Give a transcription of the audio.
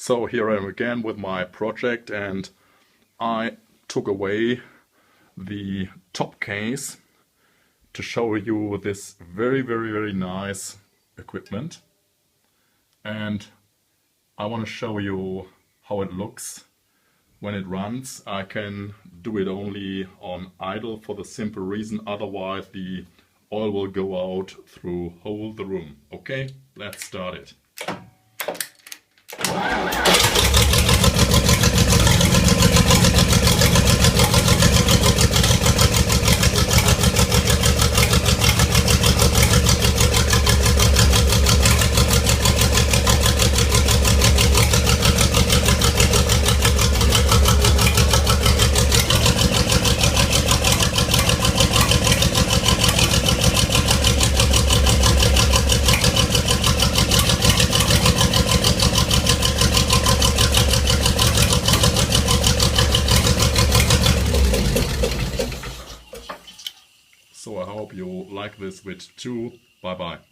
So here I am again with my project, and I took away the top case to show you this very nice equipment. And I want to show you how it looks when it runs. I can do it only on idle for the simple reason, otherwise the oil will go out through whole the room. Okay, let's start it. So I hope you like this vid too. Bye bye.